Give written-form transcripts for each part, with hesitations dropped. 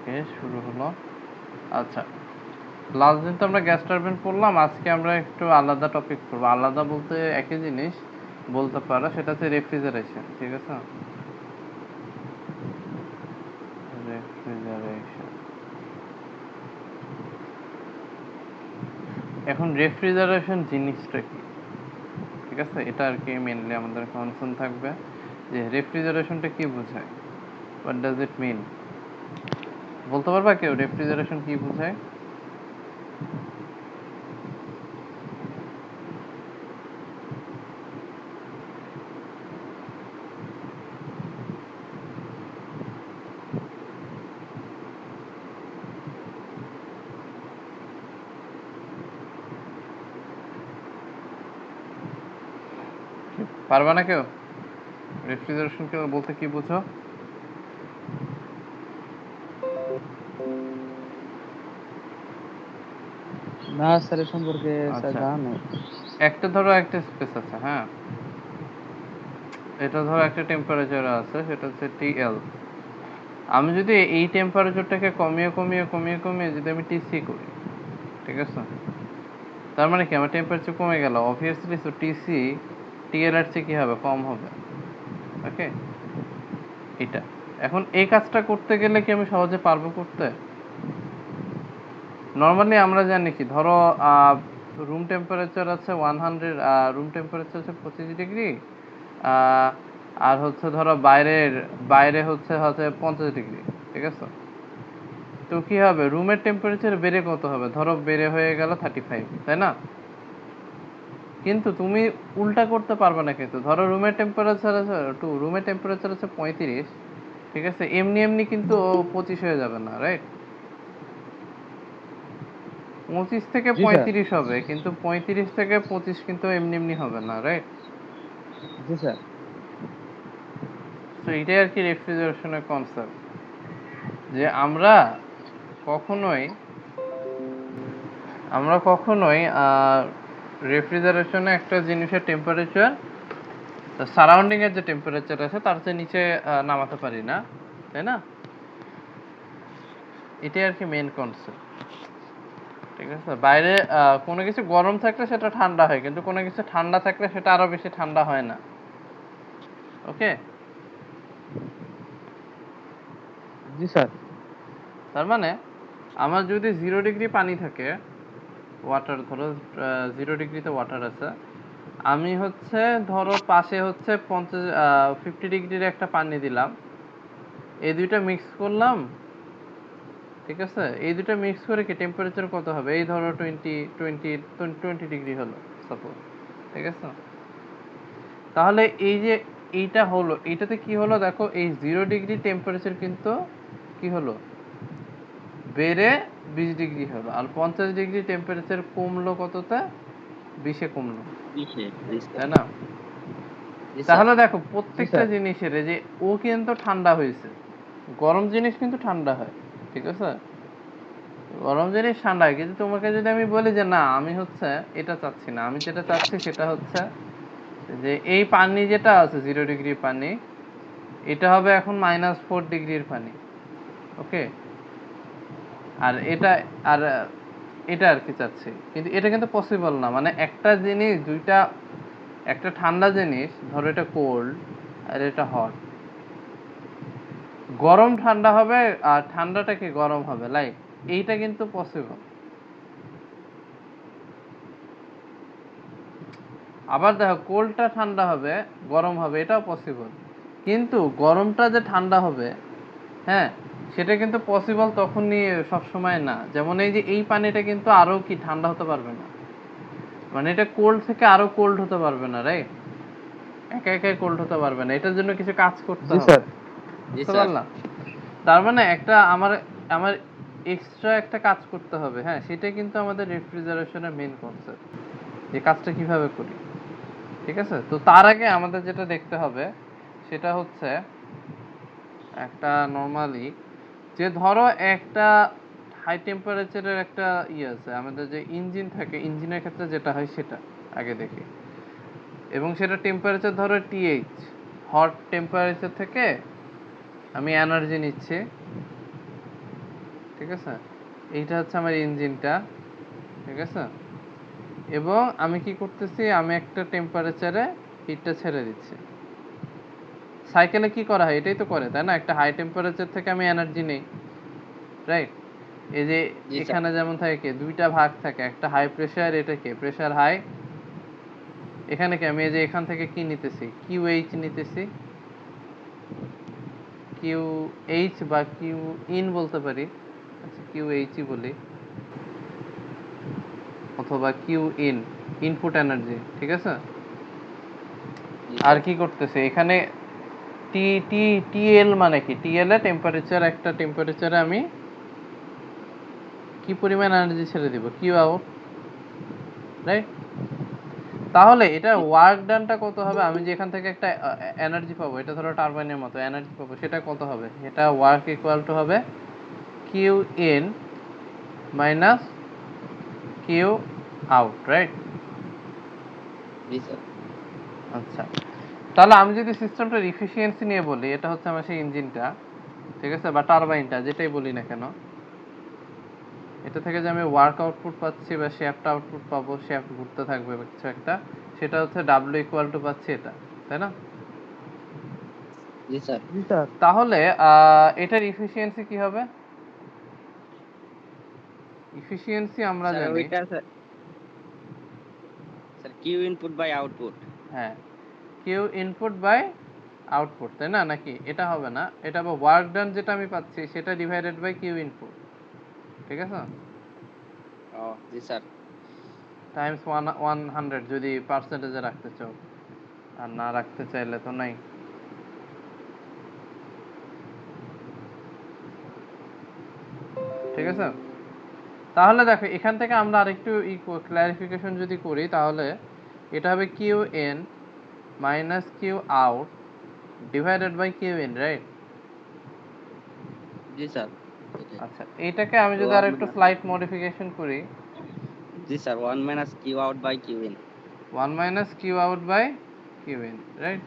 ওকে, শুরু হলো। আচ্ছা, লাস্ট দিন তো আমরা গ্যাস টারবাইন পড়লাম, আজকে আমরা একটু আলাদা টপিক পড়বো। আলাদা বলতে একই জিনিস বলতে পারো, সেটা হচ্ছে রেফ্রিজারেশন। ঠিক আছে, রেফ্রিজারেশন। এখন রেফ্রিজারেশন জিনিসটা কি? ঠিক আছে, এটা আর কি মেনলি আমাদের কনসার্ন থাকবে যে রেফ্রিজারেশনটা কি বোঝায়, হোয়াট ডাজ ইট মিন। বলতে পারবা কেউ রেফ্রিজারেশন কি বোঝায়? পারবা না কেউ? রেফ্রিজারেশন বলতে কি বুঝো? না স্যার, এ সম্পর্কে স্যার আচ্ছা, জানা নেই। একটা ধরো একটা স্পেস আছে, হ্যাঁ, এটা ধরো একটা টেম্পারেচার আছে, সেটা হচ্ছে টিএল। আমি যদি এই টেম্পারেচারটাকে কমিয়ে কমিয়ে কমিয়ে কমিয়ে যদি আমি টিসি করি, ঠিক আছে, তার মানে কি আমার টেম্পারেচার কমে গেল, অবভিয়াসলি। সো টিসি টিএল এর চেয়ে কি হবে, কম হবে। ওকে, এটা এখন এই কাজটা করতে গেলে কি আমি সহজে পারবো করতে? নর্মালি আমরা জানি কি, ধরো রুম টেম্পারেচার আছে 100, রুম টেম্পারেচার হচ্ছে 25 ডিগ্রি, আর হচ্ছে ধরো বাইরে হচ্ছে হচ্ছে 50 ডিগ্রি। ঠিক আছে, তো কি হবে, রুমের টেম্পারেচার বেড়ে কত হবে, ধরো বেড়ে হয়ে গেল 35, তাই না? কিন্তু তুমি উল্টা করতে পারবে না, কিন্তু ধরো রুমের টেম্পারেচার আছে 35, ঠিক আছে, এমনি এমনি কিন্তু 25 হয়ে যাবে না, রাইট? 25 থেকে জি স্যার। 35 হবে, কিন্তু 35 থেকে 25 কিন্তু এমনি এমনি হবে না, রাইট? জি স্যার। তো এটাই আর কি রেফ্রিজারেশনের কনসেপ্ট, যে কখনোই আমরা কখনোই রেফ্রিজারেশনে একটা জিনিসের টেম্পারেচার সারাউন্ডিং এর যে টেম্পারেচার আছে তার চেয়ে নিচে নামাতে পারি না, তাই না? এটাই আর কি মেন কনসেপ্ট। ঠিক আছে, বাইরে কোনো কিছু গরম থাকলে সেটা ঠান্ডা হয়, কিন্তু কোনো কিছু ঠান্ডা থাকলে সেটা আরো বেশি ঠান্ডা হয় না। ওকে, জি স্যার। তার মানে আমার যদি 0 ডিগ্রি পানি থাকে, ওয়াটার ধরো 0 ডিগ্রিতে ওয়াটার আছে, আমি হচ্ছে ধরো পাশে হচ্ছে 50ডিগ্রির একটা পানি দিলাম, এই দুইটা মিক্স করলাম। ঠিক আছে, এই দুটো মিক্স করে কি টেম্পারেচার কত হবে, এই ধরো 20 ডিগ্রি হলো সাপোজ। ঠিক আছে, তাহলে এই যে এইটা হলো, এইটাতে কি হলো দেখো, এই 0 ডিগ্রি টেম্পারেচার কিন্তু কি হলো, বেড়ে 20 ডিগ্রি হলো, আর 50 ডিগ্রি টেম্পারেচার কমলো কততে, 20-এ কমলো, তাই না? তাহলে দেখো জি প্রত্যেকটা স্যার। জিনিসের যে ও কিন্তু ঠান্ডা হয়েছে, গরম জিনিস কিন্তু ঠান্ডা হয়। ঠিক আছে, গরম জিনিস ঠান্ডা হয়, কিন্তু তোমাকে যদি আমি বলি যে না, আমি হচ্ছে এটা চাচ্ছি না, আমি যেটা চাচ্ছি সেটা হচ্ছে যে এই পানি যেটা আছে 0 ডিগ্রি পানি, এটা হবে এখন -4 ডিগ্রির পানি। ওকে, আর আর এটা আর কি চাচ্ছি, কিন্তু এটা কিন্তু পসিবল না। মানে একটা জিনিস দুইটা, একটা ঠান্ডা জিনিস ধরো এটা কোল্ড আর এটা হট, গরম ঠান্ডা হবে আর ঠান্ডাটা কি গরম হবে, লাইক এইটা কিন্তু পসিবল। আবার দেখো কোল্ডটা ঠান্ডা হবে, গরম হবে, এটাও পসিবল। কিন্তু গরমটা যে ঠান্ডা হবে, হ্যাঁ, সেটা কিন্তু পসিবল তখনই, সব সময় না। যেমন এই যে এই পানিটা কিন্তু আরো কি ঠান্ডা হতে পারবে না, মানে এটা কোল্ড থেকে আরো কোল্ড হতে পারবে না, রাইট? একা একাই কোল্ড হতে পারবে না, এটার জন্য কিছু কাজ করতে জি হবে। স্যার। বুঝতে পারলাম? তার মানে একটা আমার আমার এক্সট্রা একটা কাজ করতে হবে, হ্যাঁ, সেটাই কিন্তু আমাদের রেফ্রিজারেশনের মেইন কনসেপ্ট, যে কাজটা কিভাবে করি। ঠিক আছে, তো তার আগে আমাদের যেটা দেখতে হবে সেটা হচ্ছে একটা নর্মালি, যে ধরো একটা হাই টেম্পারেচারের একটা আছে, আমাদের যে ইঞ্জিন থাকে, ইঞ্জিনের ক্ষেত্রে যেটা হয় সেটা আগে দেখি। এবং সেটা টেম্পারেচার ধরো টিএইচ, হট টেম্পারেচার থেকে আমি এনার্জি নিচ্ছি, ঠিক আছে, এইটা হচ্ছে আমার ইঞ্জিনটা, ঠিক আছে। এবং আমি কি করতেছি, আমি একটা টেম্পারেচারে হিটটা ছেড়ে দিচ্ছি। সাইকেলে কি করা হয় এটাই তো করে, তাই না? একটা হাই টেম্পারেচার থেকে আমি এনার্জি নেই, রাইট? এই যে জি স্যার। এখানে যেমন থাকে কি দুইটা ভাগ থাকে, একটা হাই প্রেসার, এটা কি প্রেসার হাই, এখানে কি আমি এই যে এখান থেকে কি নিতেছি, কিউ এইচ নিতেছি, কিউ এইচ বা কিউ ইন বলতে পারি, আচ্ছা কিউ এইচই বলি, অথবা কিউ ইন, ইনপুট এনার্জি, ঠিক আছে। জি আর স্যার। কি করতেছে এখানে, টি টি টিএল মানে কি, টিএল এ টেম্পারেচার, একটা টেম্পারেচারে আমি কি পরিমাণ এনার্জি ছেড়ে দিব, কিউ আউট, রাইট? তাহলে এটা জি ওয়ার্ক ডানটা কত হবে, আমি যে এখান থেকে একটা এনার্জি পাবো, এটা ধরো টারবাইনের মতো এনার্জি পাবো, সেটা কত হবে, এটা ওয়ার্ক ইকুয়াল টু হবে Q in minus Q out, right? জি স্যার। আচ্ছা, তাহলে আমি যদি সিস্টেমটার এফিসিয়েন্সি নিয়ে বলি, এটা হচ্ছে আমার সেই ইঞ্জিনটা, ঠিক আছে, বা টারবাইনটা, যেটাই বলি না কেন, এটা থেকে যে আমি ওয়ার্ক আউটপুট পাচ্ছি বা শ্যাফট আউটপুট পাবো, শ্যাফট ঘুরতে থাকবে বা কিছু একটা, সেটা হচ্ছে ডাব্লিউ ইকুয়াল টু পাচ্ছি এটা, তাই না? জি স্যার। জি স্যার। তাহলে এটার এফিসিয়েন্সি কি হবে? এফিসিয়েন্সি আমরা স্যার জানি, ওইটা sir, Q input by output. হ্যাঁ, কিউ ইনপুট বাই আউটপুট, তাই না? নাকি এটা হবে না, এটা হবে ওয়ার্ক ডান যেটা আমি পাচ্ছি সেটা ডিভাইডেড বাই কিউ ইনপুট, ঠিক আছে, ও জি স্যার। টাইমস 100 যদি পার্সেন্টেজে রাখতে চাও, আর না রাখতে চাইলে তো নাই, ঠিক আছে। তাহলে দেখো এখান থেকে আমরা আরেকটু ক্লারিফিকেশন যদি করি, তাহলে এটা হবে Q n minus Q out divided by Q in, right? জি স্যার, এটাই। আচ্ছা, এইটাকে আমি তো যদি আর একটু স্লাইট মডিফিকেশন করি, জি sir, one minus Q out by Q in. 1 minus Q out by Q in, right?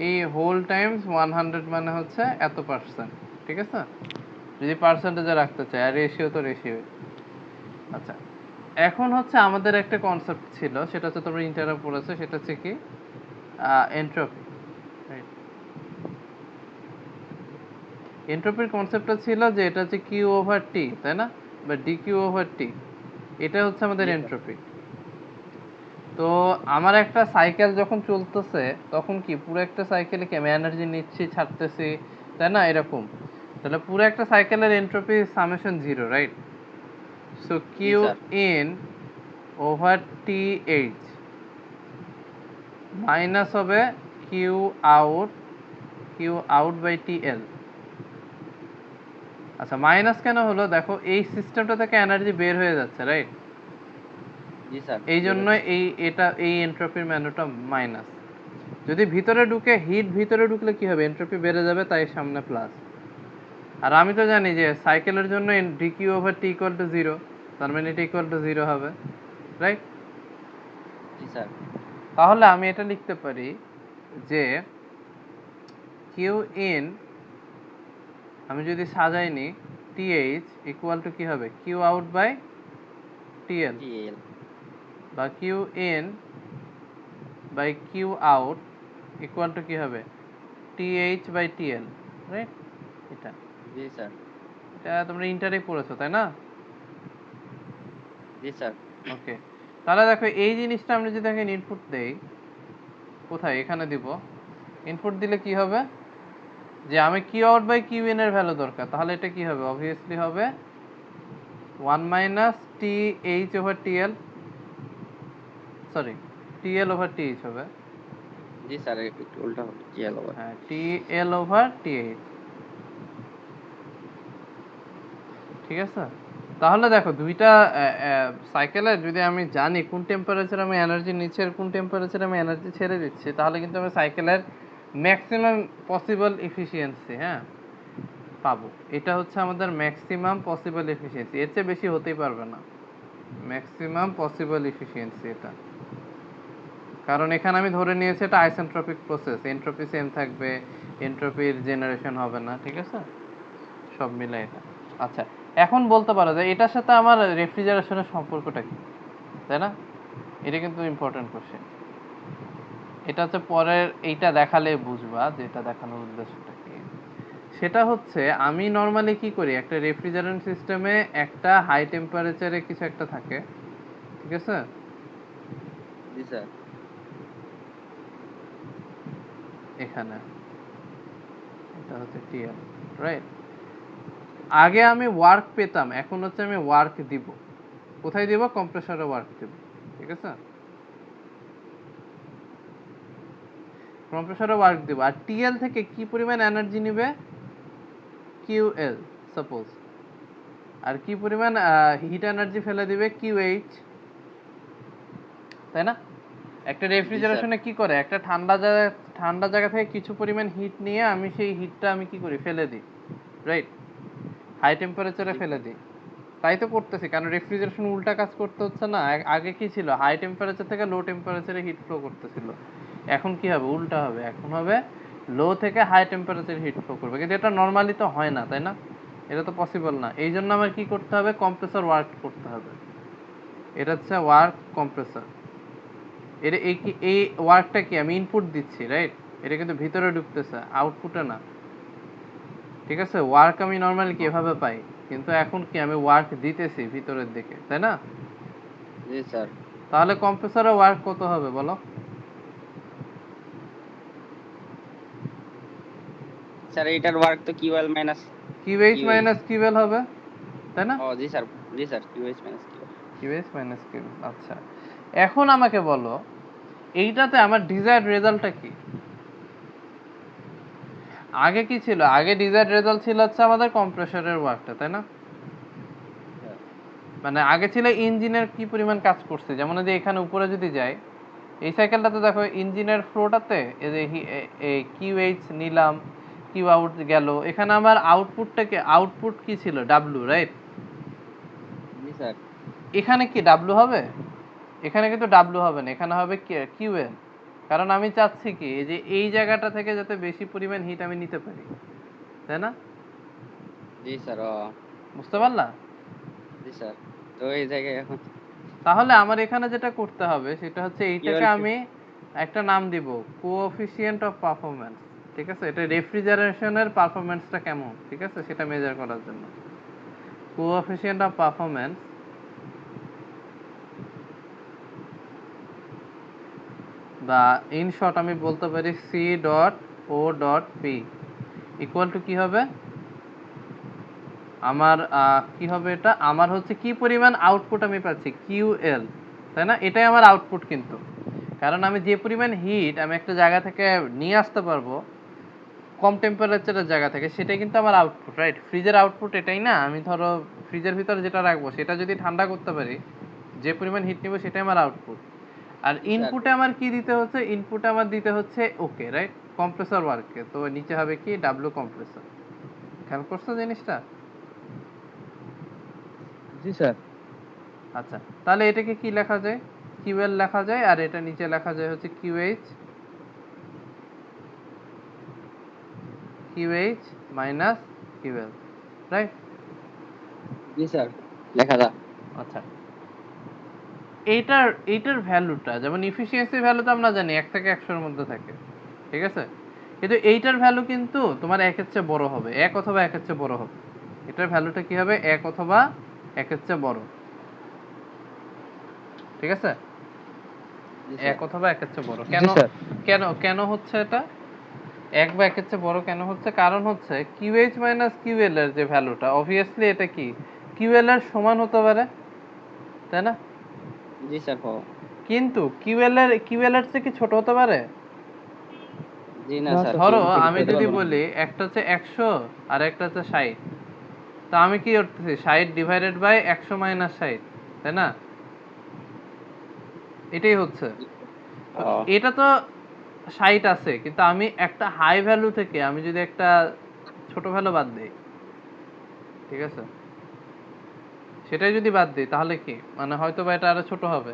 এই হোল টাইমস 100 মানে হচ্ছে এত পার্সেন্ট, ঠিক আছে, যদি পার্সেন্টেজে রাখতে চাই, আর রেশিও তো রেশিও। আচ্ছা, এখন হচ্ছে আমাদের একটা কনসেপ্ট ছিল, সেটা হচ্ছে তোমরা ইন্টারে পড়েছো, সেটা হচ্ছে কি এন্ট্রপি, রাইট? এন্ট্রপির কনসেপ্টটা ছিল যে এটা হচ্ছে কিউ ওভার টি, তাই না, বা ডি কিউ ওভার টি, এটা হচ্ছে আমাদের জি স্যার। এন্ট্রপি। তো আমার একটা সাইকেল যখন চলতেছে, তখন কি পুরো একটা সাইকেলে কি আমি এনার্জি নিচ্ছি ছাড়তেছি, তাই না, এরকম। তাহলে পুরো একটা সাইকেলের entropy summation zero, right? So জি Q sir. In over T H minus হবে Q out, Q out by T L. আচ্ছা, মাইনাস কেন হলো, দেখো এই সিস্টেমটা থেকে এনার্জি বের হয়ে যাচ্ছে, রাইট? জি স্যার, এই বের জন্য হচ্ছে। এই এন্ট্রপির ম্যানুটা মাইনাস। যদি ভিতরে ঢুকে, হিট ভিতরে ঢুকলে কি হবে, এন্ট্রপি বেড়ে যাবে, তাই সামনে প্লাস। আর আমি তো জানি যে সাইকেলের জন্য D Q over T equal to zero, তার মানে এটা ইকুয়াল টু জিরো হবে, রাইট? জি স্যার। তাহলে আমি এটা লিখতে পারি যে কিউ ইন, আমি যদি সাজাই নি, টি এইচ ইকুয়াল টু কি হবে, Q out by T L, T L. বা Q in by Q out equal to কি হবে, T H by T L, right? এটা জি স্যার। এটা তোমরা ইন্টারে পড়েছো, তাই না? জি স্যার। ওকে, তাহলে দেখো এই জিনিসটা আমরা যদি দেখেন ইনপুট দেই, কোথায়, এখানে দিব। ইনপুট দিলে কি হবে, যে আমি Q out by Q in এর ভ্যালু দরকার, তাহলে এটা কি হবে, অবভিয়াসলি হবে 1 minus T H over T L, sorry, T L over T H হবে, জি স্যার, একটু উল্টা হবে, টি এল ওভার। হ্যাঁ, টি এল ওভার টি এইচ, ঠিক আছে। তাহলে দেখো দুইটা সাইকেলে যদি আমি জানি কোন টেম্পারেচার আমি এনার্জি নিচ্ছি আর কোন টেম্পারেচার আমি এনার্জি ছেড়ে দিচ্ছি, তাহলে কিন্তু আমি সাইকেলের ম্যাক্সিমাম পসিবল এফিসিয়েন্সি, হ্যাঁ, পাবো। এটা হচ্ছে আমাদের ম্যাক্সিমাম পসিবল এফিসিয়েন্সি, এর চেয়ে বেশি হতেই পারবে না, ম্যাক্সিমাম পসিবল এফিসিয়েন্সি এটা। কারণ এখানে আমি ধরে নিয়েছি এটা আইসেন্ট্রপিক প্রসেস, এন্ট্রপি সেম থাকবে, এন্ট্রপির জেনারেশন হবে না, ঠিক আছে। সব মিলে এটা। আচ্ছা, এখন বলতে পারো যে এটার সাথে আমার রেফ্রিজারেশনের সম্পর্কটা কি, তাই না? এটা কিন্তু ইম্পর্টেন্ট কোশ্চেন। এটা হচ্ছে পরের এইটা দেখালে বুঝবা যে এটা দেখানোর উদ্দেশ্যটা কি। সেটা হচ্ছে আমি নর্মালি কি করি, একটা রেফ্রিজারেন্ট সিস্টেমে একটা হাই টেম্পারেচারে কিছু একটা থাকে, ঠিক আছে? জি স্যার। এখানে এটা হচ্ছে টিএল, রাইট? আগে আমি ওয়ার্ক পেতাম, এখন হচ্ছে আমি ওয়ার্ক দিব। কোথায় দিব? কম্প্রেসরে ওয়ার্ক দিব, ঠিক আছে? কম্প্রেসরে ওয়ার্ক দিব। আর টিএল থেকে কি পরিমাণ এনার্জি নিবে? QL suppose. আর কি পরিমাণ হিট এনার্জি ফেলে দিবে? কিউএইচ, তাই না? একটা রেফ্রিজারেশনে কি করে, একটা ঠান্ডা জায়গা থেকে কিছু পরিমাণ হিট নিয়ে আমি সেই হিটটা আমি কি করি, ফেলে দিই, রাইট? হাই টেম্পারেচারে জি ফেলে স্যার। দিই। তাই তো করতেছি, কারণ রেফ্রিজারেশন উল্টা কাজ করতে হচ্ছে না। আগে কি ছিল, হাই টেম্পারেচার থেকে লো টেম্পারেচারে হিট ফ্লো করতেছিল। এখন কি হবে, উল্টা হবে। এখন হবে লো থেকে হাই টেম্পারেচারে হিট ফ্লো করবে, কিন্তু এটা নর্মালি তো হয় না, তাই না? এটা তো পসিবল না। এই জন্য আমার কি করতে হবে, কম্প্রেসর ওয়ার্ক করতে হবে। এটা হচ্ছে ওয়ার্ক কম্প্রেসর। এটা এই ওয়ার্কটা কি, আমি ইনপুট দিচ্ছি, রাইট? এটা কিন্তু ভিতরে ঢুকতেছে, আউটপুটে না, ঠিক আছে? ওয়ার্ক আমি নর্মালি কি এভাবে পাই, কিন্তু এখন কি আমি ওয়ার্ক দিতেছি ভিতরের দিকে, তাই না? জি স্যার। তাহলে কম্প্রেসরে ওয়ার্ক কত হবে বলো? স্যার এটার ওয়ার্ক তো QL minus QH QH. Minus QL হবে, তাই না? ও জি স্যার। জি sir, QH minus QL. QH minus QL. আচ্ছা, এখন আমাকে বলো এইটাতে আমার ডিজায়ার্ড রেজাল্টটা কি? আগে কি ছিল? আগে ডিজায়ার্ড রেজাল্ট ছিল হচ্ছে আমাদের কম্প্রেসরের ওয়ার্কটা, তাই না? হ্যাঁ। মানে আগে ছিল ইঞ্জিনের কি পরিমাণ কাজ করছে। যেমন এই যে এখানে উপরে যদি যাই, এই সাইকেলটাতে দেখো ইঞ্জিনের ফ্লোটাতে এই যে কিউএইচ নিলাম, কিউ আউট গেল, এখানে আমার আউটপুটটাকে, আউটপুট কি ছিল, ডাব্লু, রাইট? জি স্যার। এখানে কি ডাব্লু হবে? এখানে কিন্তু ডাব্লু হবে না, এখানে হবে কিউএল। কারণ আমি চাচ্ছি কি, এই যে এই জায়গাটা থেকে যাতে বেশি পরিমাণ হিট আমি নিতে পারি, তাই না? জি স্যার। ও বুঝতে পারলা? জি স্যার। তো এই জায়গায় এখন তাহলে আমার এখানে যেটা করতে হবে সেটা হচ্ছে এইটাকে কিউএল। আমি একটা নাম দিব, কোএফিসিয়েন্ট অফ পারফরম্যান্স, ঠিক আছে? এটা রেফ্রিজারেশনের পারফরম্যান্সটা কেমন, ঠিক আছে, সেটা মেজার করার জন্য কোএফিসিয়েন্ট অফ পারফরম্যান্স, বা ইন শর্ট আমি বলতে পারি C dot O dot P equal to কি হবে আমার, কি হবে এটা আমার, হচ্ছে কি পরিমাণ আউটপুট আমি পাচ্ছি, কিউএল, তাই না? এটাই আমার আউটপুট কিন্তু, কারণ আমি যে পরিমাণ হিট আমি একটা জায়গা থেকে নিয়ে আসতে পারবো কম টেম্পারেচারের জায়গা থেকে, সেটাই কিন্তু আমার আউটপুট, রাইট? ফ্রিজের আউটপুট এটাই না। আমি ধরো ফ্রিজের ভিতরে যেটা রাখবো সেটা যদি ঠান্ডা করতে পারি, যে পরিমাণ হিট নিব সেটাই আমার আউটপুট। আর জি স্যার। ইনপুটে আমার কি দিতে হচ্ছে, ইনপুটে আমার দিতে হচ্ছে ওকে, রাইট, কম্প্রেসর ওয়ার্ককে। তো নিচে হবে কি, ডাব্লু কম্প্রেসর। খেয়াল করছো জিনিসটা? জি স্যার। আচ্ছা, তাহলে এটাকে কি লেখা যায়, কিউএল লেখা যায়, আর এটা নিচে লেখা যায় হচ্ছে কিউএইচ, কিউএইচ মাইনাস কিউএল, রাইট? জি স্যার। লেখা দা। আচ্ছা, এইটার ভ্যালুটা, যেমন ইফিসিয়েন্সি ভ্যালু তো আমরা জানি 1 থেকে 100 এর মধ্যে থাকে, ঠিক আছে? কিন্তু এইটার ভ্যালু কিন্তু তোমার 1 এর চেয়ে বড় হবে, 1 অথবা 1 এর চেয়ে বড় হবে। এটার ভ্যালুটা কি হবে, 1 অথবা 1 এর চেয়ে বড়, ঠিক আছে? জি 1 স্যার। অথবা 1 এর চেয়ে বড়। জি স্যার। কেন কেন হচ্ছে এটা 1 বা 1 এর চেয়ে বড় কেন হচ্ছে? কারণ হচ্ছে কিউএইচ মাইনাস কিউএল এর যে ভ্যালুটা, অবভিয়াসলি এটা কি কিউএল এর সমান হতে পারে, তাই না? জি স্যার। হ। কিন্তু কিউএল এর চেয়ে কি ছোট হতে পারে? জি না না স্যার, স্যার, ধরো কিউএল থেকে আমি ছোট যদি হবে না। বলি একটা হচ্ছে 100 আর একটা হচ্ছে 60, তো আমি কি করতেছি, 60 ডিভাইডেড বাই 100 মাইনাস 60, তাই না? এটাই হচ্ছে। তো ও এটা তো 60 আছে, কিন্তু আমি একটা হাই ভ্যালু থেকে আমি যদি একটা ছোট ভ্যালু বাদ দিই, ঠিক আছে, সেটাই যদি বাদ দিই তাহলে কি, মানে হয়তো বা এটা আরো ছোট হবে।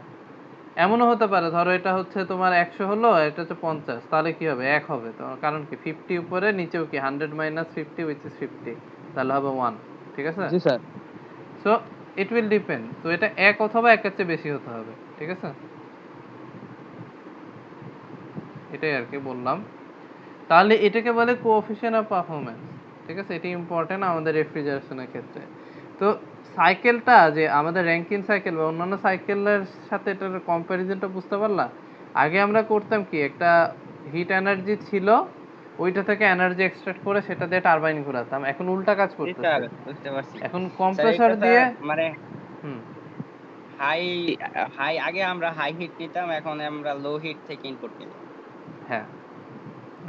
এমনও হতে পারে, ধরো এটা হচ্ছে তোমার 100 হলো, এটা হচ্ছে 50, তাহলে কি হবে, 1 হবে। তো কারণ কি 50 উপরে নিচেও কি 100 মাইনাস 50 which is 50, তাহলে হবে 1, ঠিক আছে? জি sir. So it will depend, তো এটা 1 অথবা 1 এর চেয়ে বেশি হতে হবে, ঠিক আছে? এটাই আর কি বললাম। তাহলে এটাকে বলে কোএফিসিয়েন্ট অফ পারফরম্যান্স, ঠিক আছে? এটি ইম্পর্টেন্ট আমাদের রেফ্রিজারেশনের ক্ষেত্রে। তো সাইকেলটা যে আমাদের র্যাঙ্কিন সাইকেল বা অন্যান্য সাইকেলের সাথে এটার কম্প্যারিজনটা বুঝতে পারলা? আগে আমরা করতাম কি, একটা হিট এনার্জি ছিল, ওইটা থেকে এনার্জি এক্সট্রাক্ট করে সেটা দিয়ে টারবাইন ঘোরাতাম। এখন উল্টা কাজ জি স্যার, করতেছে, বুঝতে পারছি। এখন স্যার কম্প্রেসর এটা দিয়ে। স্যার মানে হুম, হাই হাই আগে আমরা হাই হিট নিতাম, এখন আমরা লো হিট থেকে ইনপুট নিব। হ্যাঁ,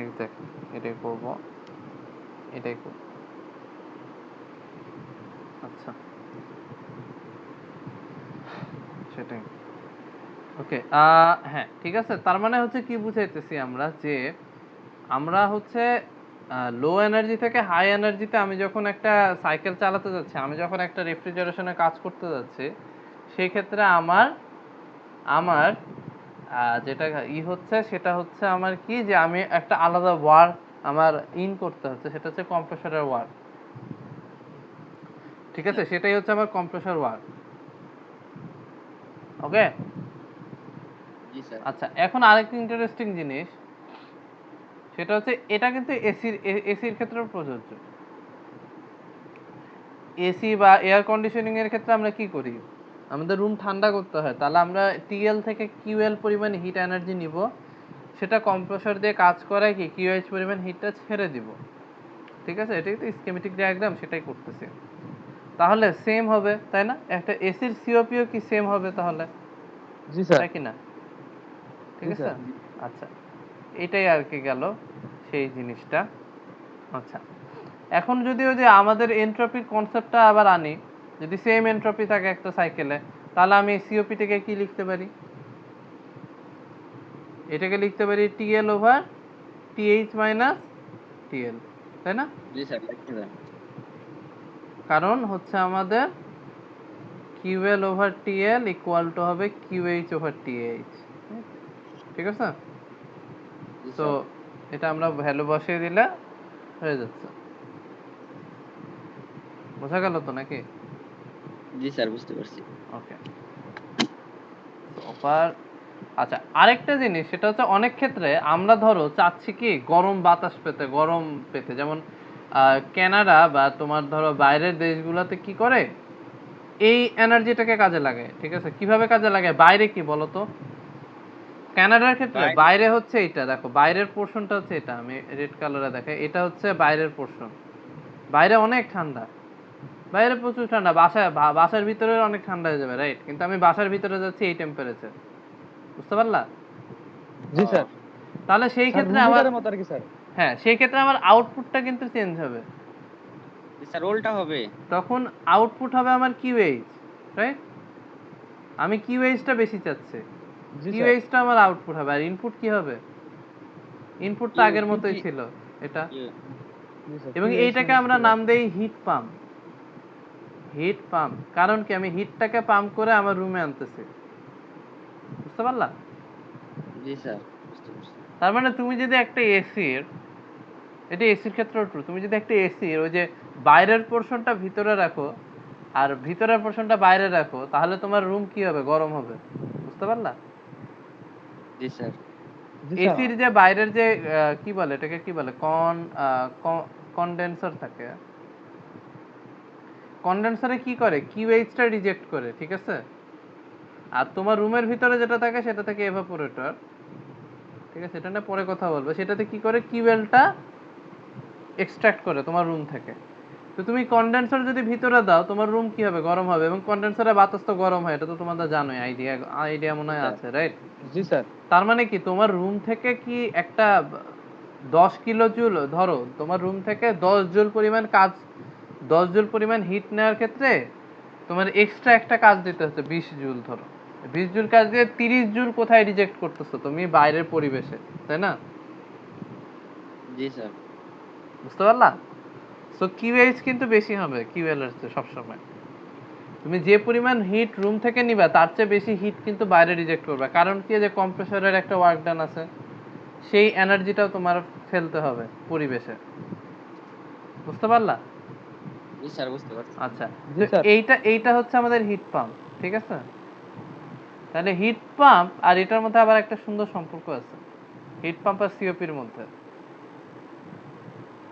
এক্স্যাক্টলি এটাই করব, এটাই করব। আচ্ছা, সেটাই। ওকে, হ্যাঁ ঠিক আছে। তার মানে হচ্ছে কি বুঝাইতেছি আমরা, যে আমরা হচ্ছে লো এনার্জি থেকে হাই এনার্জিতে আমি যখন একটা সাইকেল চালাতে যাচ্ছি, আমি যখন একটা রেফ্রিজারেশনে কাজ করতে যাচ্ছি, সেই ক্ষেত্রে আমার আমার যেটা হচ্ছে সেটা হচ্ছে আমার কি, যে আমি একটা আলাদা ওয়ার্ক আমার ইন করতে হচ্ছে, সেটা হচ্ছে কম্প্রেসরের ওয়ার্ক, ঠিক আছে? সেটাই হচ্ছে আমার কম্প্রেসর ওয়ার্ক। ওকে, জি স্যার। আচ্ছা এখন আরেকটা ইন্টারেস্টিং জিনিস, সেটা হচ্ছে এটা কিন্তু এসির ক্ষেত্রেও প্রযোজ্য। এসি বা এয়ার কন্ডিশনিং এর ক্ষেত্রে আমরা কি করি, আমাদের রুম ঠান্ডা করতে হয়, তাহলে আমরা টিএল থেকে কিউএল পরিমাণ হিট এনার্জি নিব, সেটা কম্প্রেসর দিয়ে কাজ করায় কি কিউএইচ পরিমাণ হিটটা ছেড়ে দিব, ঠিক আছে? এটাই তো স্কিমেটিক ডায়াগ্রাম, সেটাই করতেছি। তাহলে সেম হবে তাই না? একটা এসির সিওপিও কি সেম হবে তাহলে, জি স্যার। তাই কি না? ঠিক জি আছে, স্যার। আচ্ছা এটাই আর কি গেল সেই জিনিসটা। আচ্ছা, এখন যদি ওই যে আমাদের এনট্রপির কনসেপ্টটা আবার আনি, যদি সেম এনট্রপি থাকে একটা সাইকেলে, তাহলে আমি সিওপি থেকে কি লিখতে পারি? এটাকে লিখতে পারি TL over TH minus TL, তাই না? জি স্যার, লিখতে দেন। কারণ হচ্ছে আমাদের QL over TL equal to হবে কিউএইচ ওভার টিএইচ, ঠিক আছে? জি তো স্যার। এটা আমরা ভ্যালু বসিয়ে দিলে হয়ে যাচ্ছে। বোঝা গেল তো নাকি? জি স্যার, বুঝতে পারছি। ওকে, সুপার। আচ্ছা আরেকটা জিনিস, সেটা হচ্ছে অনেক ক্ষেত্রে আমরা ধরো চাচ্ছি কি গরম বাতাস পেতে, গরম পেতে, যেমন কানাডা বা তোমার ধরো বাইরের দেশগুলোতে কি করে, এই এনার্জিটাকে কাজে লাগায়, ঠিক আছে? কিভাবে কাজে লাগায়, বাইরে কি বলতো, কানাডার ক্ষেত্রে বাইরে বাইরে হচ্ছে এটা, দেখো বাইরের পোর্শনটা হচ্ছে এটা, আমি রেড কালারে দেখাই, এটা হচ্ছে বাইরের পোর্শন। বাইরে অনেক ঠান্ডা, বাইরে প্রচুর ঠান্ডা, বাসার ভিতরে অনেক ঠান্ডা হয়ে যাবে, রাইট? কিন্তু আমি বাসার ভিতরে যাচ্ছি এই টেম্পারেচার, বুঝতে পারলা? জি স্যার। তাহলে সেই স্যার ক্ষেত্রে রুম আমার, হিটারের মতো আর কি স্যার। হ্যাঁ সেই ক্ষেত্রে আমার আউটপুটটা কিন্তু চেঞ্জ হবে। জি স্যার, রোলটা হবে। তখন আউটপুট হবে আমার কিউএইচ, রাইট? আমি কিউএইচটা বেশি চাচ্ছি, জি স্যার। কিউএইচটা আমার আউটপুট হবে, আর ইনপুট কি হবে? ইনপুট তো কিউ আগের কিউ মতোই কি ছিল এটা, কিউ জি স্যার। এবং QH এইটাকে মাইনাস আমরা QL। নাম দেই হিট পাম্প। হিট পাম্প কারণ কি, আমি হিটটাকে পাম্প করে আমার রুমে আনতেছি, বুঝতে পারলা? জি স্যার, বুঝতে পারছি। তার মানে তুমি যদি একটা এসির, এটা এসির ক্ষেত্রেও ট্রু, তুমি যদি একটা এসির ওই যে বাইরের পোর্শনটা ভিতরে রাখো আর ভিতরের পোর্শনটা বাইরে রাখো, তাহলে তোমার রুম কি হবে, গরম হবে, বুঝতে পারলা? জি স্যার। জি স্যার। এসির যে বাইরের যে কি বলে এটাকে, কি বলে, কনডেন্সার থাকে, কনডেন্সারে কি করে, কিউএইচটা রিজেক্ট করে, ঠিক আছে? আর তোমার রুমের ভিতরে যেটা থাকে সেটা থাকে এভাপোরেটর, ঠিক আছে? এটা নিয়ে পরে কথা বলবো। সেটাতে কি করে, কিউএলটা এক্সট্রাক্ট করে তোমার রুম থেকে। তো তুমি কনডেন্সার যদি ভিতরে দাও, তোমার রুম কি হবে, গরম হবে, এবং কনডেন্সারে বাতাস তো গরম হয়, এটা তো তোমরা জানোই, আইডিয়া আইডিয়া মনে জি হয় স্যার। আছে, রাইট? জি স্যার। তার মানে কি, তোমার রুম থেকে কি একটা 10 কিলো জুল, ধরো তোমার রুম থেকে 10 জুল পরিমাণ কাজ, 10 জুল পরিমাণ হিট নেওয়ার ক্ষেত্রে তোমার এক্সট্রা একটা কাজ দিতে হচ্ছে 20 জুল, ধরো 20 জুল কাজ দিয়ে 30 জুল কোথায় রিজেক্ট করতেছো তুমি, বাইরের পরিবেশে, তাই না? জি স্যার। বুঝতে পারলা? সো কিউএইচ কিন্তু বেশি হবে কিউএল এর চেয়ে সবসময়। তুমি যে পরিমাণ হিট রুম থেকে নিবা তার চেয়ে বেশি হিট কিন্তু বাইরে রিজেক্ট করবে, কারণ কি, যে কম্প্রেসরের একটা ওয়ার্ক ডান আছে, সেই এনার্জিটাও তোমার ফেলতে হবে পরিবেশে, বুঝতে পারলা? জি স্যার বুঝতে পারছি। আচ্ছা, জি স্যার। এইটা হচ্ছে আমাদের হিট পাম্প, ঠিক আছে? তাহলে হিট পাম্প আর এটার মধ্যে আবার একটা সুন্দর সম্পর্ক আছে, হিট পাম্প আর সিওপির মধ্যে।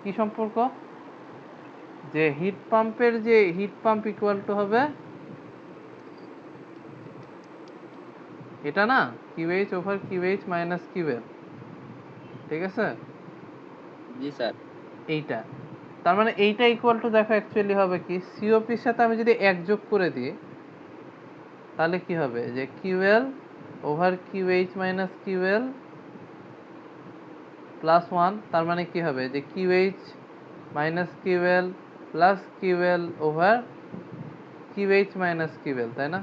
কি সম্পর্ক? যে হিট পাম্পের যে হিট পাম্প ইকুয়াল টু হবে এটা না, কিউএইচ ওভার কিউএইচ মাইনাস কিউএল, ঠিক আছে? জি স্যার। এইটা, তার মানে এইটা ইকুয়াল টু দেখো অ্যাকচুয়ালি হবে কি, সিওপির সাথে আমি যদি এক যোগ করে দিই তাহলে কি হবে, যে QL over QH minus QL plus one, তার মানে কি হবে, যে QH minus QL plus QL over QH minus QL, তাই না?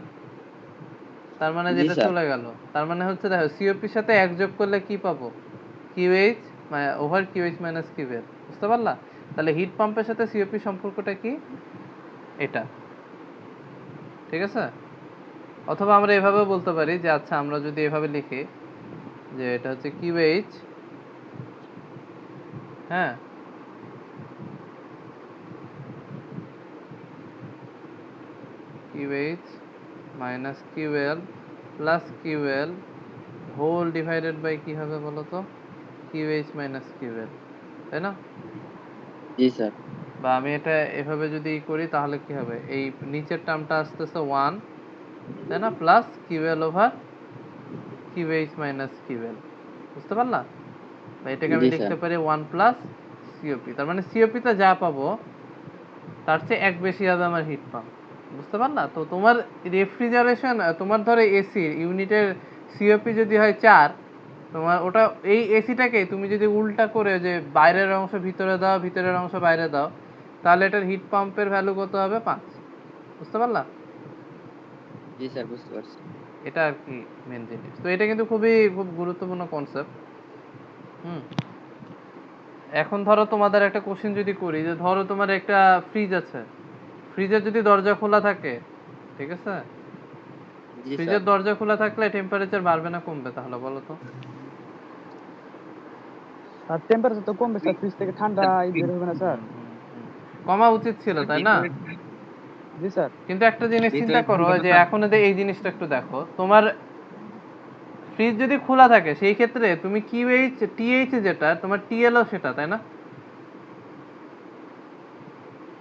তার মানে জি যেটা স্যার। চলে গেল, তার মানে হচ্ছে দেখো সিওপির সাথে এক যোগ করলে কি পাবো, কিউএইচ ওভার কিউএইচ মাইনাস কিউএল, বুঝতে পারলা? তাহলে হিট পাম্পের সাথে সিওপি সম্পর্কটা কি, এটা, ঠিক আছে? অথবা আমরা এভাবেও বলতে পারি যে আচ্ছা আমরা যদি এভাবে লিখি যে এটা হচ্ছে কিউএইচ, হ্যাঁ, QH minus QL plus QL whole divided by কি হবে বলো তো, কিউএইচ মাইনাস কিউএল, তাই না? জি স্যার। বা আমি এটা এভাবে যদি করি তাহলে কি হবে, এই নিচের টার্মটা আসতেছে ওয়ান, তাই না, plus QL over QH minus QL, বুঝতে পারলা? বা এটাকে আমি জি স্যার। লিখতে পারি ওয়ান প্লাস সিওপি, তার মানে সিওপিতে যা পাবো তার চেয়ে এক বেশি হবে আমার হিট পাম্প, বুঝতে পারলা? তো তোমার রেফ্রিজারেশন, তোমার ধরো এসি ইউনিটের সিওপি যদি হয় 4, তোমার ওটা এই এসিটাকে তুমি যদি উল্টা করে যে বাইরের অংশ ভিতরে দাও ভিতরের অংশ বাইরে দাও, তাহলে এটার হিট পাম্পের ভ্যালু কত হবে, 5, বুঝতে পারলা? জি স্যার বুঝতে পারছি। এটা আর কি মেন জিনিস। তো এটা কিন্তু খুব গুরুত্বপূর্ণ কনসেপ্ট। হুম, এখন ধরো তোমাদের একটা কোশ্চেন যদি করি, যে ধরো তোমার একটা ফ্রিজ আছে, ফ্রিজের যদি দরজা খোলা থাকে, ঠিক আছে, জি স্যার। ফ্রিজের দরজা খোলা থাকলে টেম্পারেচার বাড়বে না কমবে তাহলে বলো তো? আর টেম্পারেচার তো কমবে স্যার, ফ্রিজ থেকে ঠান্ডা বের হবে না স্যার। হুম, হুম, হুম। কমা উচিত ছিল, তাই না? জি স্যার। কিন্তু একটা জিনিস ভিতরে চিন্তা করো, ঠান্ডা তো যে থাকবে। এখন এই জিনিসটা একটু দেখো, তোমার ফ্রিজ যদি খোলা থাকে সেই ক্ষেত্রে তুমি কিউএইচ টিএইচ যেটা তোমার টিএলও সেটা, তাই না?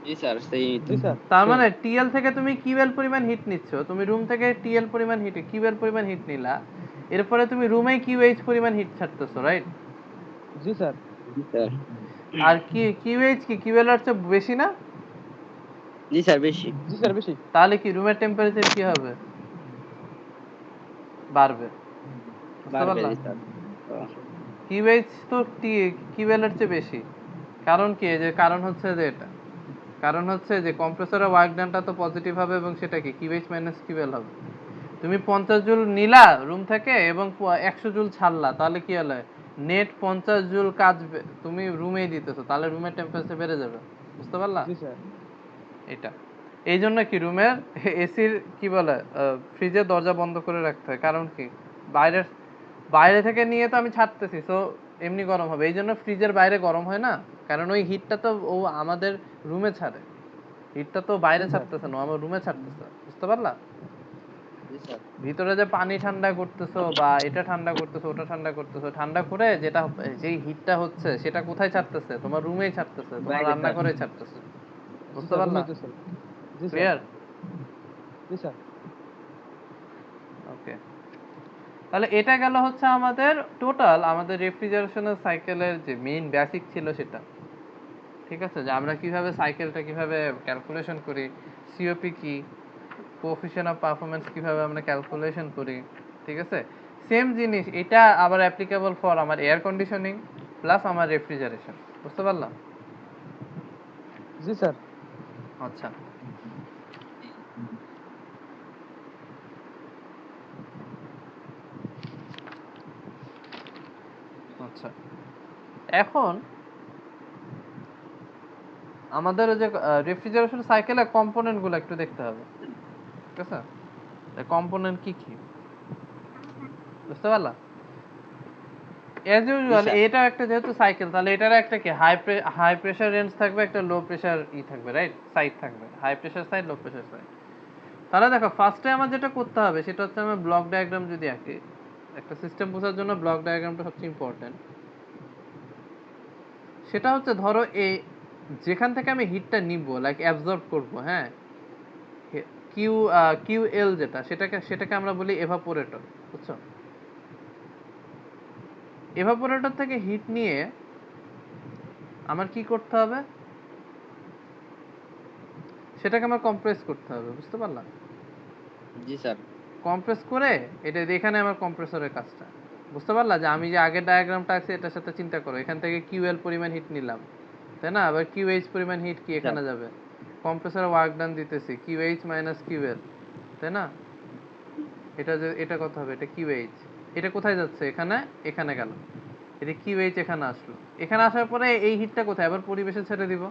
জি স্যার সেই তো। জি স্যার তার সেম। মানে টিএল থেকে তুমি কিউএল পরিমাণ হিট নিচ্ছ, তুমি রুম থেকে টিএল পরিমাণ হিট কিউএল পরিমাণ হিট নিলা, এরপরে তুমি রুমেই কিউএইচ পরিমাণ হিট ছাড়তেছো, রাইট? জি স্যার। জি স্যার। আর কি কিউএইচ কি কিউএল এর চেয়ে বেশি না? জি স্যার বেশি। জি স্যার বেশি। তাহলে কি রুমের টেম্পারেচার কি হবে, বাড়বে, বুঝতে বাড়বে পারলা? জি স্যার। ও, কিউএইচ তো কিউএল এর চেয়ে বেশি, কারণ কি, যে কারণ হচ্ছে যে এটা, কারণ হচ্ছে যে কম্প্রেসরের ওয়ার্ক ডানটা তো পজিটিভ হবে এবং সেটা কি কিউএইচ মাইনাস কিউএল হবে। তুমি 50 জুল নিলা রুম থেকে এবং 100 জুল ছাড়লা, তাহলে কি হলো, নেট 50 জুল কাজ তুমি রুমেই দিতেছো, তাহলে রুমের টেম্পারেচার বেড়ে যাবে, বুঝতে পারলা? জি স্যার। এটা এই জন্য কি রুমের এসির কি বলে ফ্রিজের দরজা বন্ধ করে রাখতে হয়, কারণ কি বাইরের বাইরে থেকে নিয়ে তো আমি ছাড়তেছি, তো এমনি গরম হবে, এই জন্য ফ্রিজের বাইরে গরম হয় না, কারণ ওই হিটটা তো ও আমাদের রুমে ছাড়ে, হিটটা তো বাইরে জি স্যার। ছাড়তেছে না, আমার রুমে ছাড়তেছে, বুঝতে পারলা? জি স্যার। ভিতরে যে পানি ঠান্ডা করতেছো বা এটা ঠান্ডা করতেছো ওটা ঠান্ডা করতেছো, ঠান্ডা করে যেটা যেই হিটটা হচ্ছে সেটা কোথায় ছাড়তেছে, তোমার রুমেই ছাড়তেছে, তোমার বাইরে স্যার। রান্নাঘরেই ছাড়তেছে, জি বুঝতে স্যার পারলা? রুমে তো স্যার। জি স্যার। ক্লিয়ার? জি স্যার। ওকে, তাহলে এটা গেল হচ্ছে আমাদের টোটাল আমাদের রেফ্রিজারেশনের সাইকেলের যে মেইন বেসিক ছিল সেটা, ঠিক আছে, যে আমরা কিভাবে সাইকেলটা কিভাবে ক্যালকুলেশন করি, সিওপি কি, কোএফিসিয়েন্ট অফ পারফরম্যান্স কিভাবে আমরা ক্যালকুলেশন করি, ঠিক আছে? সেম জিনিস এটা আবার অ্যাপ্লিকেবল ফর আমার এয়ার কন্ডিশনিং প্লাস আমার রেফ্রিজারেশন, বুঝতে পারলাম? জি স্যার। আচ্ছা, আচ্ছা, এখন আমাদের ওই যে রেফ্রিজারেশন সাইকেলের কম্পোনেন্টগুলো একটু দেখতে হবে, ঠিক আছে? কম্পোনেন্ট কি কি বুঝতে পারলা? As usual sir. এটা একটা যেহেতু সাইকেল, তাহলে এটার একটা কি হাই প্রেসার রেঞ্জ থাকবে, একটা লো প্রেসার থাকবে, রাইট? সাইড থাকবে, high pressure side, low pressure side. তাহলে দেখো ফার্স্টে আমার যেটা করতে হবে সেটা হচ্ছে আমার ব্লক ডায়াগ্রাম যদি আঁকি। একটা সিস্টেম বোঝার জন্য ব্লক ডায়াগ্রামটা সবচেয়ে ইম্পর্টেন্ট। সেটা হচ্ছে ধরো এই যেখান থেকে আমি হিটটা নিব, লাইক অ্যাবজর্ব করব, হ্যাঁ, কিউ কিউ এল যেটা, সেটাকে আমরা বলি এভাপোরেটর, বুঝছো? এভাপোরেটর থেকে হিট নিয়ে আমার কি করতে হবে, সেটাকে আমার কম্প্রেস করতে হবে, বুঝতে পারলাম? জি স্যার। কম্প্রেস করে এটা এখানে আমার কম্প্রেসরের কাজটা, বুঝতে পারলা? যে আমি যে আগের ডায়াগ্রামটা আছে এটার সাথে চিন্তা করো, এখান থেকে কিউএল পরিমাণ হিট নিলাম, তাই না? আবার কিউএইচ পরিমাণ হিট কি স্যার। এখানে যাবে, কম্প্রেসরে ওয়ার্ক ডান দিতেছি, কিউএইচ মাইনাস কিউএল, তাই না? এটা কত হবে, এটা কিউএইচ, এটা কোথায় যাচ্ছে, এখানে, এখানে গেল, এটা কিউএইচ এখানে আসলো, এখানে আসার পরে এই হিটটা কোথায়, আবার পরিবেশে ছেড়ে দিব।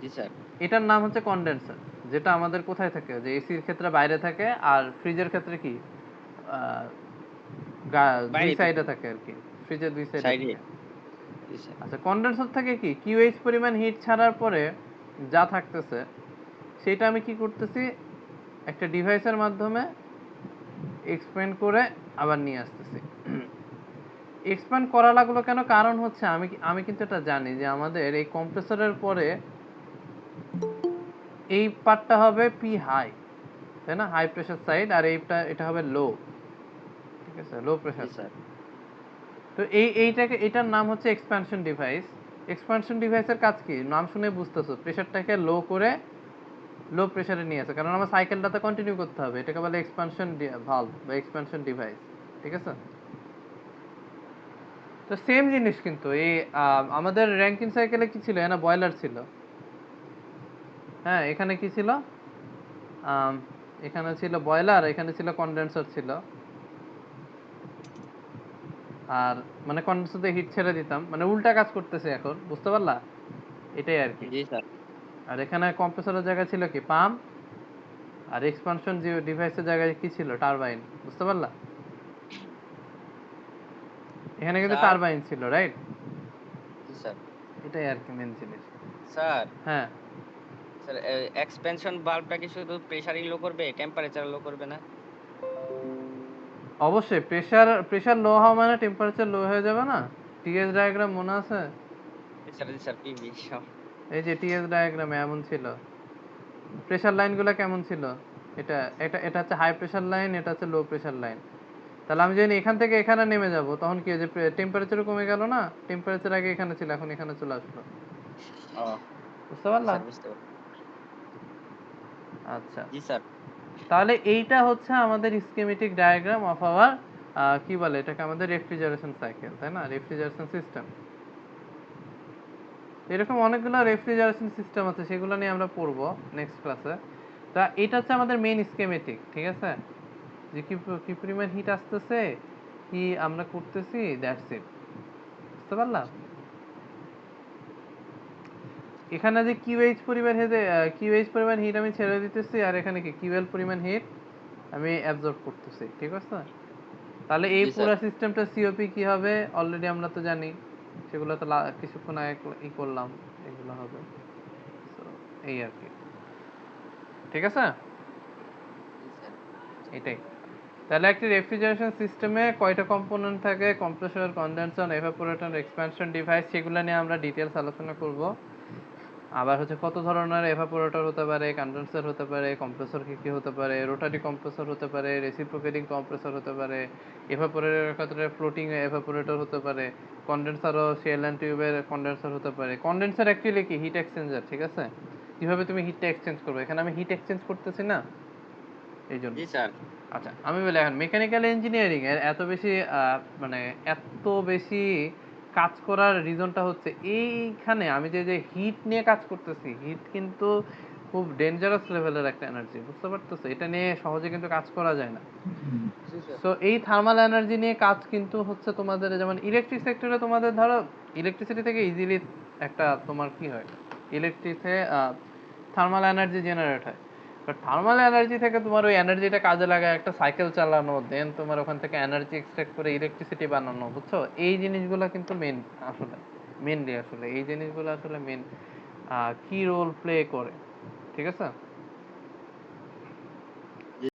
জি স্যার। এটার নাম হচ্ছে কনডেন্সার, যেটা আমাদের কোথায় থাকে, যে এসির ক্ষেত্রে বাইরে থাকে, আর ফ্রিজের ক্ষেত্রে কি আহ, দুই বাইরে সাইডে থাকে। থাকে আর কি, ফ্রিজের দুই সাইডে সাইডে। থাকে। জি স্যার। আচ্ছা, কনডেন্সার থেকে কি কিউএইচ পরিমাণ হিট ছাড়ার পরে যা থাকতেছে সেটা আমি কি করতেছি, একটা ডিভাইসের মাধ্যমে এক্সপ্যান্ড করে আবার নিয়ে আসতেছি। এক্সপ্যান্ড করা লাগলো কেন, কারণ হচ্ছে আমি কিন্তু এটা জানি যে আমাদের এই কম্প্রেসরের পরে এই পার্টটা হবে পি হাই, তাই না? হাই প্রেসার সাইড, আর এটা হবে লো, ঠিক আছে, লো জি প্রেসার স্যার। সাইড। তো এটার নাম হচ্ছে এক্সপ্যানশন ডিভাইস। এক্সপ্যানশন ডিভাইসের কাজ কি, নাম শুনে বুঝতেছো, প্রেসারটাকে লো করে লো প্রেসারে নিয়ে আসে, কারণ আমার সাইকেলটাতে কন্টিনিউ করতে হবে, এটাকে বলে এক্সপ্যানশন ভালভ বা এক্সপ্যানশন ডিভাইস, ঠিক আছে? তো সেম জিনিস কিন্তু এই আমাদের র্যাঙ্কিন সাইকেলে কি ছিল, না বয়লার ছিল, হ্যাঁ, এখানে কি ছিল, আম, এখানে ছিল বয়লার, এখানে ছিল কনডেন্সার ছিল, আর মানে কনডেন্সার দিয়ে হিট ছেড়ে দিতাম, মানে উল্টা কাজ করতেছে এখন, বুঝতে পারলা? এটাই আর কি। জি স্যার। আর এখানে কম্প্রেসরের জায়গায় ছিল কি পাম্প, আর এক্সপানশন ডিভাইসের জায়গায় কি ছিল, টারবাইন, বুঝতে পারলা? এখানে কিন্তু স্যার। টারবাইন ছিল, রাইট? জি স্যার। এটাই আর কি মেন জিনিস। স্যার। হ্যাঁ, স্যার, এক্সপেনশন বাল্বটা কি শুধু প্রেসারই লো করবে, টেম্পারেচার লো করবে না? অবশ্যই প্রেসার লো হওয়া মানে টেম্পারেচার লো হয়ে যাবে না? টিএস ডায়াগ্রাম মনে আছে? জি স্যার। জি স্যার, পিভি সব। এই যে টিএস ডায়াগ্রামে এমন ছিল, প্রেসার লাইনগুলো কেমন ছিল, এটা এটা এটা হচ্ছে হাই প্রেসার লাইন, এটা হচ্ছে লো প্রেসার লাইন। তাহলে আমি যদি এখান থেকে এখানে নেমে যাব, তখন কি যে টেম্পারেচারও কমে গেল না? টেম্পারেচার আগে এখানে ছিল, এখন এখানে চলে আসলো, ও। বুঝতে জি পারলা? স্যার, বুঝতে পারছি। আচ্ছা, জি স্যার। তাহলে এইটা হচ্ছে আমাদের স্কিমেটিক ডায়াগ্রাম অফ আওয়ার কি বলে এটাকে, আমাদের রেফ্রিজারেশন সাইকেল, তাই না? Refrigeration system. এরকম অনেকগুলো রেফ্রিজারেশন সিস্টেম আছে, সেগুলো নিয়ে আমরা পড়বো নেক্সট ক্লাসে। তা এটা হচ্ছে আমাদের মেইন স্কিমেটিক, ঠিক আছে? যে কি পরিমাণ হিট আসতেছে, কি আমরা করতেছি, দ্যাটস ইট, বুঝতে পারলাম? এখানে যে কিউএইচ পরিমাণ হিট আমি ছেড়ে দিতেছি, আর এখানে কি কিউএল পরিমাণ হিট আমি অ্যাবজর্ব করতেছি, ঠিক আছে? তাহলে এই জি স্যার। পুরো সিস্টেমটা সিওপি কি হবে অলরেডি আমরা তো জানি, সেগুলো তো কিছুক্ষণ আগে করলাম, এগুলো হবে। তো এই আর কি, ঠিক আছে, জি স্যার। এটাই। তাহলে একটি রেফ্রিজারেশন সিস্টেমে কয়টা কম্পোনেন্ট থাকে, কম্প্রেসর, কনডেনসার, এভাপোরেটর, এক্সপ্যানশন ডিভাইস, সেগুলো নিয়ে আমরা ডিটেলস আলোচনা করব। আবার হচ্ছে কত ধরনের এভাপোরেটর হতে পারে, কনডেনসার হতে পারে, কম্প্রেসর কি কি হতে পারে, রোটারি কম্প্রেসর হতে পারে, রেসিপ্রোকেটিং কম্প্রেসর হতে পারে, এভাপোরেটরের ক্ষেত্রে ফ্লোটিং এভাপোরেটর হতে পারে, কনডেনসারও শেল অ্যান্ড টিউবের কনডেনসার হতে পারে। কনডেনসার অ্যাকচুয়ালি কি হিট এক্সচেঞ্জার, ঠিক আছে? কিভাবে তুমি হিটটা এক্সচেঞ্জ করবে, এখানে আমি হিট এক্সচেঞ্জ করতেছি না, এই জন্য। জি স্যার। আচ্ছা, আমি বলি এখন মেকানিক্যাল ইঞ্জিনিয়ারিং এর এত বেশি মানে এত বেশি কাজ করার রিজনটা হচ্ছে এইখানে আমি যে হিট নিয়ে কাজ করতেছি, হিট কিন্তু খুব ডেঞ্জারাস লেভেলের একটা এনার্জি, বুঝতে পারতেছো? এটা নিয়ে সহজে কিন্তু কাজ করা যায় না। জি স্যার। সো এই থার্মাল এনার্জি নিয়ে কাজ কিন্তু হচ্ছে তোমাদের, যেমন ইলেকট্রিক সেক্টরে তোমাদের ধরো ইলেকট্রিসিটি থেকে ইজিলি একটা তোমার কি হয়, ইলেকট্রিকে থার্মাল এনার্জি জেনারেট হয়। থার্মাল এনার্জি থেকে তোমার ওই এনার্জিটা কাজে লাগায় একটা সাইকেল চালানো, দেন তোমার ওখান থেকে এনার্জি এক্সট্রাক্ট করে ইলেকট্রিসিটি বানানো, বুঝছো? এই জিনিসগুলো কিন্তু মেন, আসলে মেনলি আসলে এই জিনিসগুলো আসলে মেন কি রোল প্লে করে, ঠিক আছে?